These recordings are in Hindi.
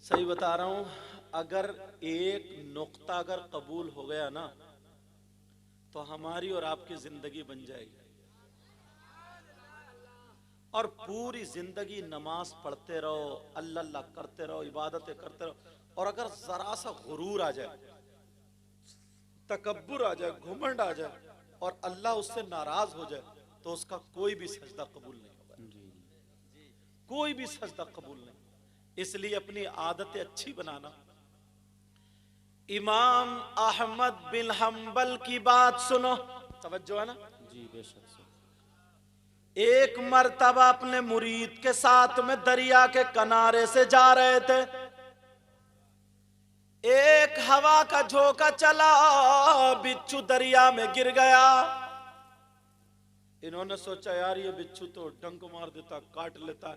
सही बता रहा हूं। अगर एक नुक्ता अगर कबूल हो गया ना तो हमारी और आपकी जिंदगी बन जाएगी। और पूरी जिंदगी नमाज पढ़ते रहो, अल्लाह अल्लाह करते रहो, इबादतें करते रहो, और अगर जरा सा गुरूर आ जाए, तकब्बुर आ जाए, घुमंड आ जाए और अल्लाह उससे नाराज हो जाए तो उसका कोई भी सजदा कबूल नहीं होगा। कोई भी सजदा कबूल नहीं। इसलिए अपनी आदतें अच्छी बनाना। इमाम अहमद बिन हम्बल की बात सुनो, तवज्जो है ना जी बेशक से। एक मर्तबा अपने मुरीद के साथ में दरिया के किनारे से जा रहे थे। एक हवा का झोंका चला, बिच्छू दरिया में गिर गया। इन्होंने सोचा यार ये बिच्छू तो डंक मार देता, काट लेता,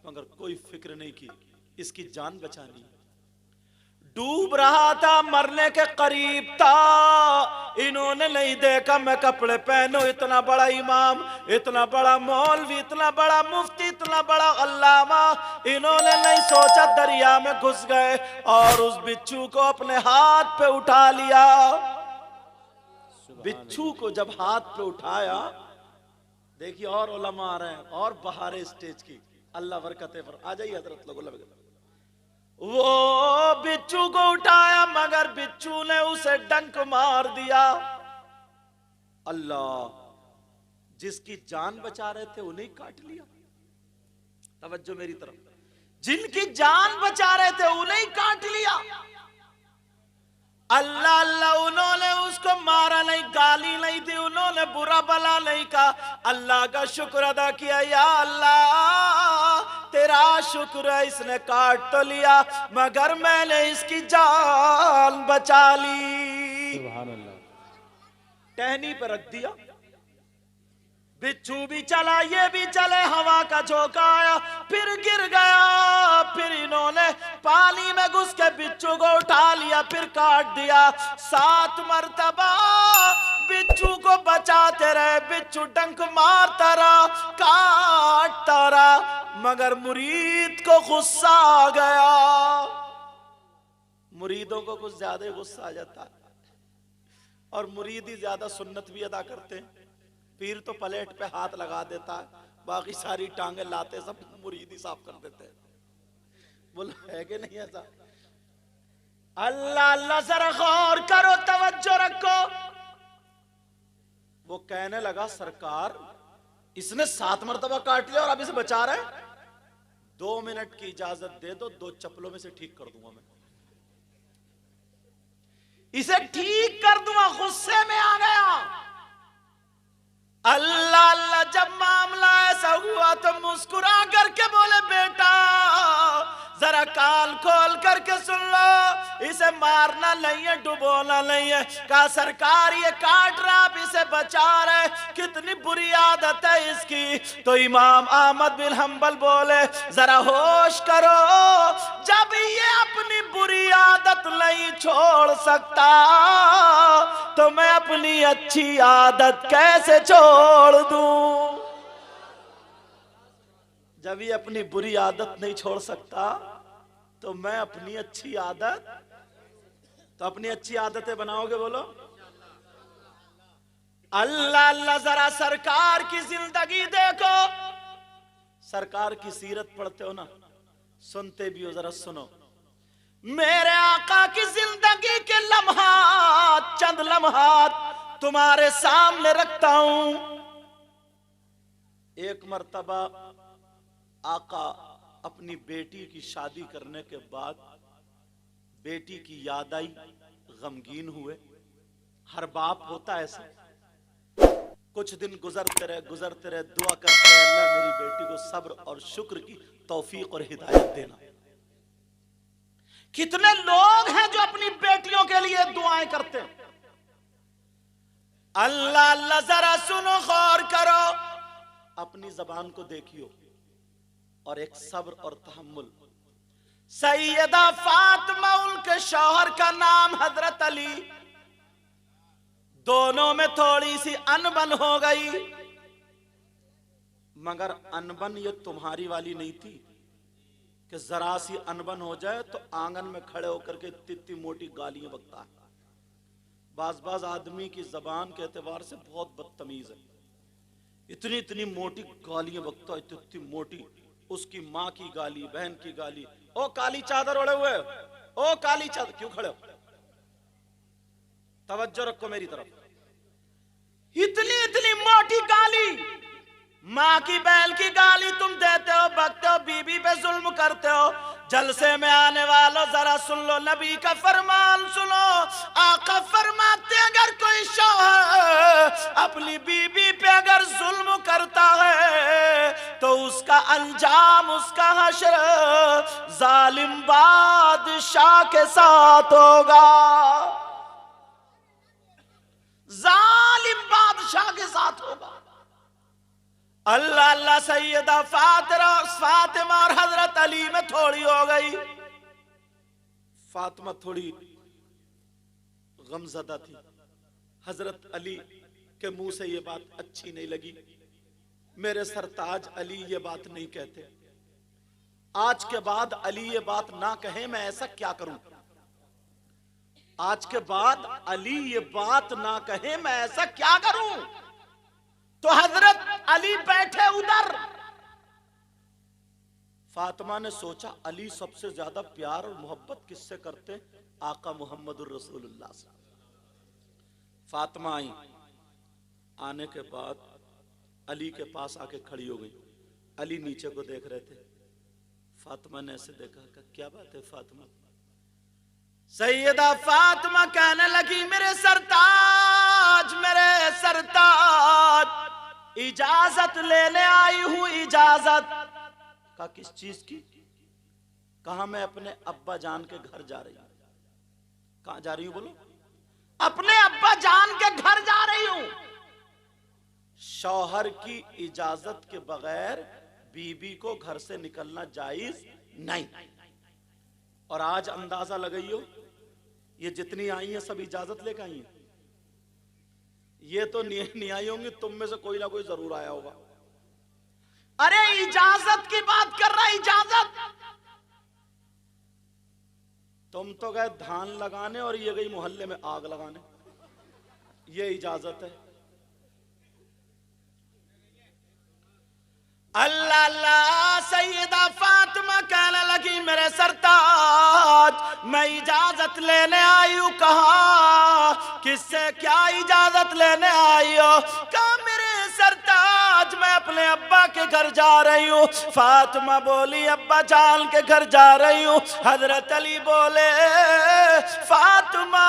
मगर कोई फिक्र नहीं की, इसकी जान बचानी। डूब रहा था, मरने के करीब था। इन्होंने नहीं देखा मैं कपड़े पहनो, इतना बड़ा इमाम, इतना बड़ा मौलवी, इतना बड़ा मुफ्ती, इतना बड़ा अल्लामा, इन्होंने नहीं सोचा, दरिया में घुस गए और उस बिच्छू को अपने हाथ पे उठा लिया। बिच्छू को जब हाथ पे उठाया, देखिए और उलमा आ रहे हैं और बहारे स्टेज की, अल्लाह बरकते पर आ जाइए हजरत लोग। वो बिच्छू को उठाया मगर बिच्छू ने उसे डंक मार दिया। अल्लाह, जिसकी जान बचा रहे थे उन्हें काट लिया। तवज्जो मेरी तरफ, जिनकी जान बचा रहे थे उन्हें काट लिया। अल्लाह अल्लाह, उन्होंने उसको मारा नहीं, गाली नहीं दी, उन्होंने बुरा भला नहीं कहा, अल्लाह का शुक्र अदा किया, या अल्लाह तेरा शुक्र है, इसने काट तो लिया मगर मैंने इसकी जान बचा ली। सुभान अल्लाह। टहनी पर रख दिया। बिच्छू भी चला, ये भी चले, हवा का झोंका आया, फिर गिर गया। फिर इन्होंने पानी में घुस के बिच्छू को उठा लिया, फिर काट दिया। 7 मरतबा बिच्छू को बचाते रहे, बिच्छू डंक मारता रहा, काटता रहा, मगर मुरीद को गुस्सा आ गया। मुरीदों को कुछ ज्यादा ही गुस्सा आ जाता है, और मुरीद ही ज्यादा सुन्नत भी अदा करते हैं। पीर तो प्लेट पे हाथ लगा देता है, बाकी सारी टांगे लाते सब मुरीद ही साफ कर देते हैं। बोलो है कि नहीं ऐसा? अल्लाह अल्लाह, जरा गौर करो, तवज्जो रखो। वो कहने लगा सरकार, इसने 7 मरतबा काट लिया और अब इसे बचा रहे हैं। 2 मिनट की इजाजत दे दो, 2 चप्पलों में से ठीक कर दूंगा मैं, इसे ठीक कर दूंगा। गुस्से में आ गया। अल्लाह अल्लाह, जब मामला ऐसा हुआ तो मुस्कुरा करके बोले बेटा जरा कान खोल करके सुन लो, इसे मारना नहीं है, डुबोना नहीं है। कहा सरकार ये काट रहा, आप इसे बचा रहे, कितनी बुरी आदत है इसकी। तो इमाम अहमद बिन हम्बल बोले जरा होश करो, जब ये अपनी बुरी आदत नहीं छोड़ सकता तो मैं अपनी अच्छी आदत कैसे छोड़ दूं। जब ये अपनी बुरी आदत नहीं छोड़ सकता तो मैं अपनी अच्छी आदत, तो अपनी अच्छी आदतें बनाओगे बोलो। अल्लाह अल्लाह, जरा सरकार की जिंदगी देखो, सरकार की सीरत पढ़ते हो ना, सुनते भी हो, जरा सुनो। मेरे आका की जिंदगी के लम्हात, चंद लम्हात तुम्हारे सामने रखता हूं। एक मर्तबा आका अपनी बेटी की शादी करने के बाद बेटी की याद आई, गमगीन हुए। हर बाप होता है ऐसा। कुछ दिन गुजरते रहे, दुआ करते रहे, अल्लाह मेरी बेटी को सब्र और शुक्र की तौफीक और हिदायत देना। कितने लोग हैं जो अपनी बेटियों के लिए दुआएं करते हैं। अल्लाह अल्लाह, जरा सुनो, गौर करो, अपनी जबान को देखियो और एक सब्र और तहम्मुल। सैयदा फातिमा, उनके शौहर का नाम हजरत अली, दोनों में थोड़ी सी अनबन हो गई, मगर अनबन ये तुम्हारी वाली नहीं थी, कि जरा सी अनबन हो जाए तो आंगन में खड़े होकर के इतनी मोटी गालियां बकता है। बाज आदमी की जबान के एतबार से बहुत बदतमीज है, इतनी इतनी मोटी गालियां बकता, इतनी मोटी। उसकी माँ की गाली, बहन की गाली, ओ काली चादर ओढ़े हुए, ओ काली चादर, क्यों खड़े हो, तवज्जो रखो मेरी तरफ। इतनी इतनी मोटी गाली, माँ की बैल की गाली तुम देते हो, बकते हो, बीबी पे जुल्म करते हो। जलसे में आने वालों जरा सुन लो, नबी का फरमान सुनो। आका फरमाते अगर कोई शौहर अपनी बीबी पे अगर जुल्म करता है तो उसका अंजाम, उसका हश्र जालिम बादशाह के साथ होगा, जालिम बादशाह के साथ होगा। अल्लाह अल्लाह सैयदा फातिमा और हजरत अली में थोड़ी हो गई। फातिमा थोड़ी गमज़दा थी, हजरत अली के मुंह से ये बात अच्छी नहीं लगी। मेरे सरताज अली ये बात नहीं कहते, आज के बाद अली ये बात ना कहे, मैं ऐसा क्या करूं। आज के बाद अली ये बात ना कहे, मैं ऐसा क्या करूं। तो हजरत अली बैठे उधर। फातिमा ने सोचा अली सबसे ज्यादा प्यार और मोहब्बत किससे करते, आका मोहम्मदुर रसूलुल्लाह से। फातिमा आई, आने के बाद अली के पास आके खड़ी हो गई। अली नीचे को देख रहे थे। फातिमा ने ऐसे देखा कि क्या बात है फातिमा। सैयदा फातिमा कहने लगी मेरे सरताज, मेरे सरताज, इजाजत लेने आई हूं। इजाजत का किस चीज की? कहा मैं अपने अब्बा जान के घर जा रही हूं। कहां जा रही हूं बोलो? अपने अब्बा जान के घर जा रही हूं। शौहर की इजाजत के बगैर बीबी को घर से निकलना जायज नहीं। और आज अंदाजा लगाइयो, ये जितनी आई हैं सब इजाजत लेकर आई हैं। ये तो नहीं आई होंगी, तुम में से कोई ना कोई जरूर आया होगा। अरे इजाजत की बात कर रहा है, इजाजत। तुम तो गए धान लगाने और ये गई मोहल्ले में आग लगाने, ये इजाजत है। अल्लाह अल्लाह। सैयदा फातिमा कहने लगी मेरे सरताज मैं इजाजत लेने आई हूं। कहा किससे, क्या इजाजत लेने आई हो? कहा मेरे सरताज मैं अपने अब्बा के घर जा रही हूँ। फातिमा बोली अब्बा जान के घर जा रही हूँ। हजरत अली बोले फातिमा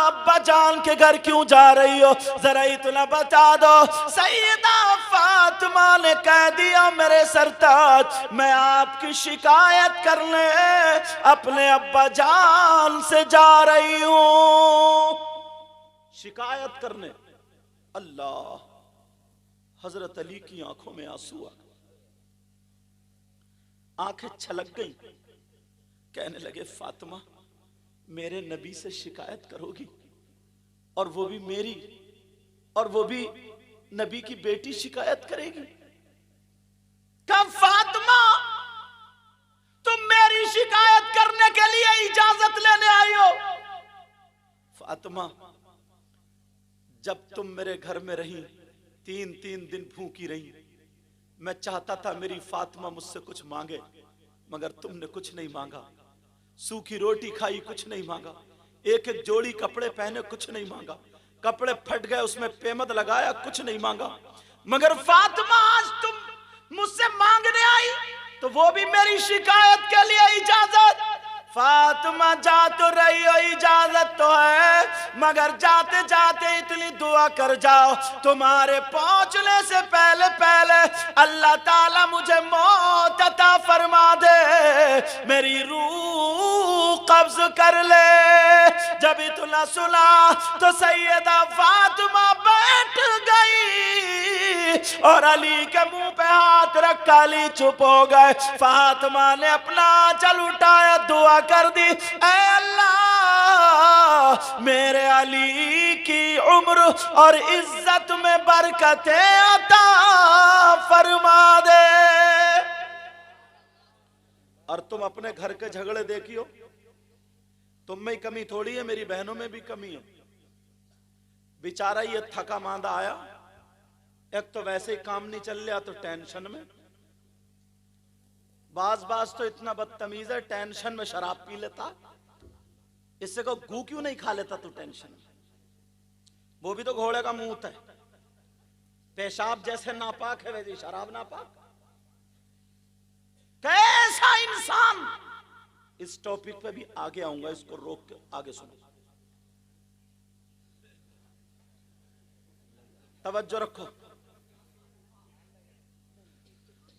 अब्बा जान के घर क्यों जा रही हो, जरा इतना बता दो। सैयदा फातिमा ने कह दिया मेरे सरताज मैं आपकी शिकायत करने अपने अब्बा जान से जा रही हूं। शिकायत करने। अल्लाह। हजरत अली की आंखों में आंसू आ, आंखें छलक गई। कहने लगे फातिमा मेरे नबी से शिकायत करोगी, और वो भी मेरी, और वो भी नबी की बेटी शिकायत करेगी? कब फातिमा तुम मेरी शिकायत करने के लिए इजाजत लेने आई हो? फातिमा जब तुम मेरे घर में रही 3 दिन भूखी रही, मैं चाहता था मेरी फातिमा मुझसे कुछ मांगे, मगर तुमने कुछ नहीं मांगा। सूखी रोटी खाई, कुछ नहीं मांगा। एक एक जोड़ी कपड़े पहने, कुछ नहीं मांगा। कपड़े फट गए उसमें पेमद लगाया, कुछ नहीं मांगा। मगर फातिमा आज तुम मुझसे मांगने आई तो वो भी मेरी शिकायत के लिए इजाजत। फातिमा जा तो रही हो, इजाजत तो है, मगर जाते जाते इतनी दुआ कर जाओ तुम्हारे पहुंचने से पहले पहले अल्लाह ताला मुझे मौत अता फरमा दे, मेरी रूह कब्ज कर ले। जब इतना सुना तो सैयदा फातिमा बैठ गई और अली के मुंह पे हाथ रखा, अली चुप हो गए। फातिमा ने अपना आंचल उठाया, दुआ कर दी, ऐ अल्लाह मेरे अली की उम्र और इज्जत में बरकतें अता फरमा दे। और तुम अपने घर के झगड़े देखियो, तुम में ही कमी थोड़ी है, मेरी बहनों में भी कमी है। बेचारा ये थका मांदा आया, एक तो वैसे ही काम नहीं चल रहा तो टेंशन में, बाज तो इतना बदतमीज है, टेंशन में शराब पी लेता। इससे को गू क्यों नहीं खा लेता तू टेंशन में? वो भी तो घोड़े का मुंह है, पेशाब जैसे नापाक है वैसे शराब नापाक। कैसा इंसान। इस टॉपिक पे भी आगे आऊंगा, इसको रोक के आगे सुनो, तवज्जो रखो।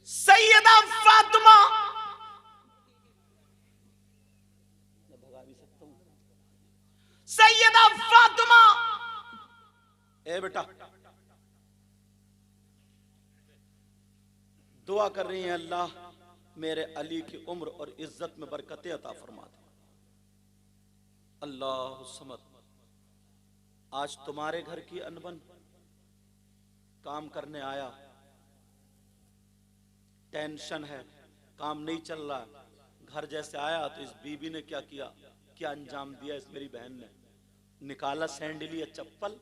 सैयदा फातिमा, मैं भगा भी सकता हूं, सैयदा फातिमा, ए बेटा दुआ कर रही हैं, अल्लाह मेरे अली की उम्र और इज्जत में बरकतें अता फरमा दे। अल्लाह समद। आज तुम्हारे घर की अनबन, काम करने आया, टेंशन है, काम नहीं चल रहा, घर जैसे आया तो इस बीबी ने क्या किया, क्या अंजाम दिया इस मेरी बहन ने, निकाला सैंडल या चप्पल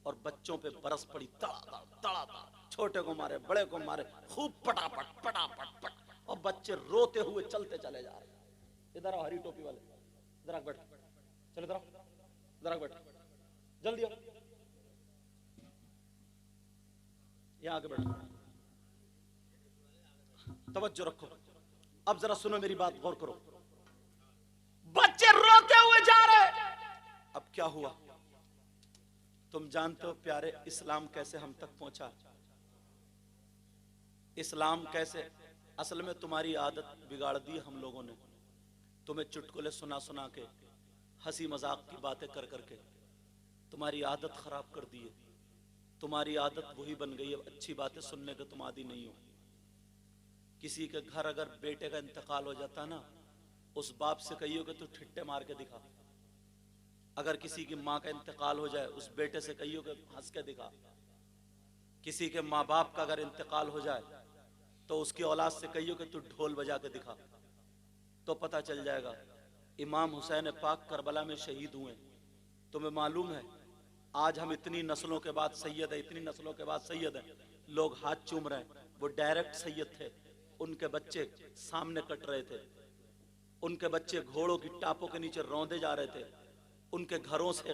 और बच्चों पे बरस पड़ी, तड़ा, छोटे को मारे, बड़े को मारे, खूब पटापट पटापट पट, और बच्चे रोते हुए चलते चले जा रहे। इधर आओ हरी टोपी वाले, इधर बैठ, चलो इधर बैठ, जल्दी आओ, यहां आके बैठो, तवज्जो रखो। अब जरा सुनो मेरी बात, गौर करो। बच्चे रोते हुए जा रहे, अब क्या हुआ? तुम जानते हो प्यारे, इस्लाम कैसे हम तक पहुंचा? इस्लाम कैसे, असल में तुम्हारी आदत बिगाड़ दी हम लोगों ने, तुम्हें चुटकुले सुना सुना के, हंसी मजाक की बातें कर करके तुम्हारी आदत खराब कर दी है। तुम्हारी आदत वही बन गई है, अच्छी बातें सुनने के तुम आदी नहीं हो। किसी के घर अगर बेटे का इंतकाल हो जाता ना, उस बाप से कहियो कि तू ठिट्टे मार के दिखा। अगर किसी की माँ का इंतकाल हो जाए, उस बेटे से कहियो कि हंस के दिखा। किसी के माँ बाप का अगर इंतकाल हो जाए तो उसकी औलाद से कहियो कि तू ढोल बजा के दिखा, तो पता चल जाएगा। इमाम हुसैन पाक करबला में शहीद हुए। तुम्हें मालूम है आज हम इतनी नस्लों के बाद सैयद है, इतनी नस्लों के बाद सैयद है, लोग हाथ चूम रहे हैं। वो डायरेक्ट सैयद थे, उनके बच्चे सामने कट रहे थे, उनके बच्चे घोड़ों की टापों के नीचे रौंदे जा रहे थे, उनके घरों से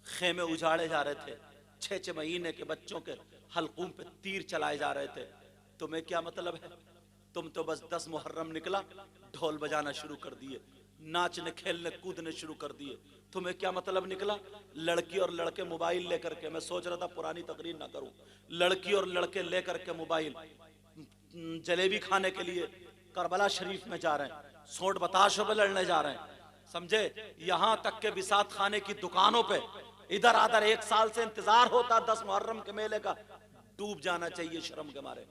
खेमे उजाड़े जा रहे थे, 6-6 महीने के बच्चों के हलकूम पे तीर चलाए जा रहे थे। तुम्हें क्या मतलब है? तुम तो बस 10 मुहर्रम निकला, ढोल बजाना शुरू कर दिए, नाचने खेलने कूदने शुरू कर दिए। तुम्हें क्या मतलब निकला? लड़की और लड़के मोबाइल लेकर के, मैं सोच रहा था पुरानी तकरीर ना करूं, लड़की और लड़के लेकर के मोबाइल जलेबी खाने के लिए करबला शरीफ में जा रहे हैं, सोट बताशों पे लड़ने जा रहे हैं, समझे? यहां तक के बिसात खाने की दुकानों पे इधर आधर 1 साल से इंतजार होता 10 मुहर्रम के मेले का। डूब जाना चाहिए शर्म के मारे,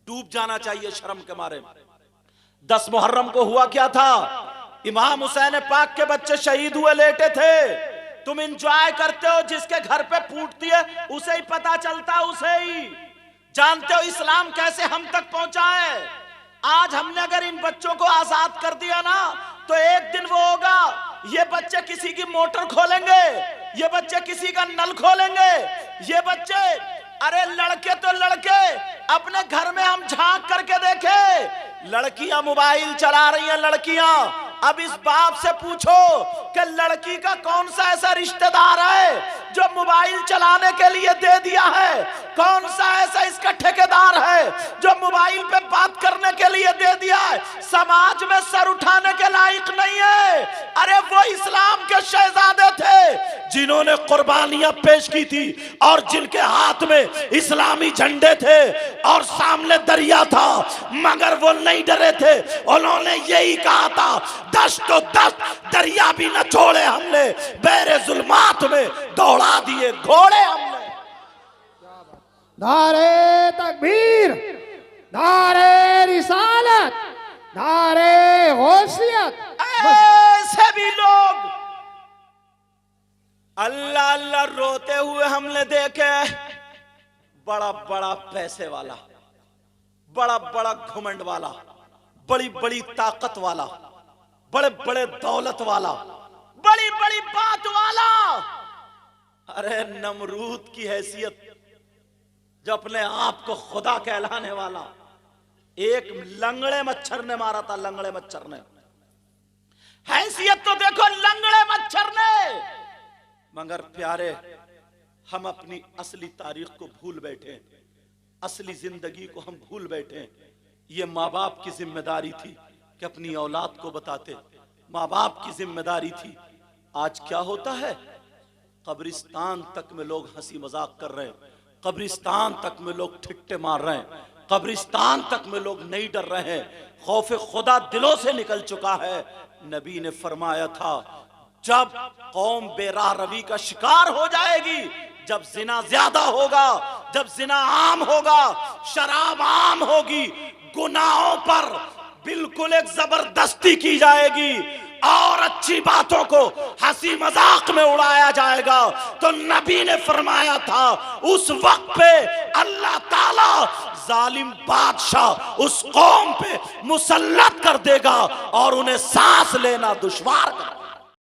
डूब जाना चाहिए शर्म के मारे। 10 मुहर्रम को हुआ क्या था? इमाम हुसैन पाक के बच्चे शहीद हुए, लेटे थे। तुम इंजॉय करते हो, जिसके घर पे फूटती है उसे ही पता चलता, उसे ही जानते हो इस्लाम कैसे हम तक पहुंचा है। आज हमने अगर इन बच्चों को आजाद कर दिया ना, तो एक दिन वो होगा, ये बच्चे किसी की मोटर खोलेंगे, ये बच्चे किसी का नल खोलेंगे, ये बच्चे, अरे लड़के तो लड़के, अपने घर में हम झांक करके देखे, लड़कियां मोबाइल चला रही हैं, लड़कियां। अब इस बाप से पूछो कि लड़की का कौन सा ऐसा रिश्तेदार है जो मोबाइल चलाने के लिए दे दिया है? कौन सा ऐसा इसका ठेकेदार है जो मोबाइल पे बात करने के लिए दे दिया है? समाज में सर उठाने के लायक नहीं है। अरे वो इस्लाम के शहजादे थे जिन्होंने कुर्बानियां पेश की थी और जिनके हाथ में इस्लामी झंडे थे और सामने दरिया था, मगर वो नहीं डरे थे। उन्होंने यही कहा था, 10 तो 10 दरिया भी न छोड़े हमने, बेरे जुल्मात में दौड़ा दिए घोड़े हमने। नारे तकबीर, नारे रिसालत, नारे गौसियत। ऐसे भी लोग अल्लाह अल्लाह रोते हुए हमने देखे। बड़ा बड़ा पैसे वाला, बड़ा बड़ा घुमंड वाला, बड़ी बड़ी ताकत वाला, बड़े बड़े दौलत वाला, बड़ी बड़ी बात वाला। अरे नमरूद की हैसियत, जो अपने आप को खुदा कहलाने वाला, एक लंगड़े मच्छर ने मारा था, लंगड़े मच्छर ने। हैसियत तो देखो लंगड़े मच्छर ने। मगर प्यारे, हम अपनी असली तारीख को भूल बैठे, असली जिंदगी को हम भूल बैठे। ये माँ बाप की जिम्मेदारी थी कि अपनी औलाद को बताते, माँ बाप की जिम्मेदारी थी। आज क्या होता है, कब्रिस्तान तक में लोग हंसी मजाक कर रहे हैं, कब्रिस्तान तक में लोग ठिट्टे मार रहे हैं, कब्रिस्तान तक में लोग नहीं डर रहे हैं। खौफ खुदा दिलों से निकल चुका है। नबी ने फरमाया था, जब कौम बेराह रवी का शिकार हो जाएगी, जब जिना ज्यादा होगा, जब जिना आम होगा, शराब आम होगी, गुनाहों पर बिल्कुल एक जबरदस्ती की जाएगी और अच्छी बातों को हंसी मजाक में उड़ाया जाएगा, तो नबी ने फरमाया था उस वक्त पे अल्लाह ताला जालिम बादशाह उस कौम पे मुसल्लत कर देगा और उन्हें सांस लेना दुश्वार कर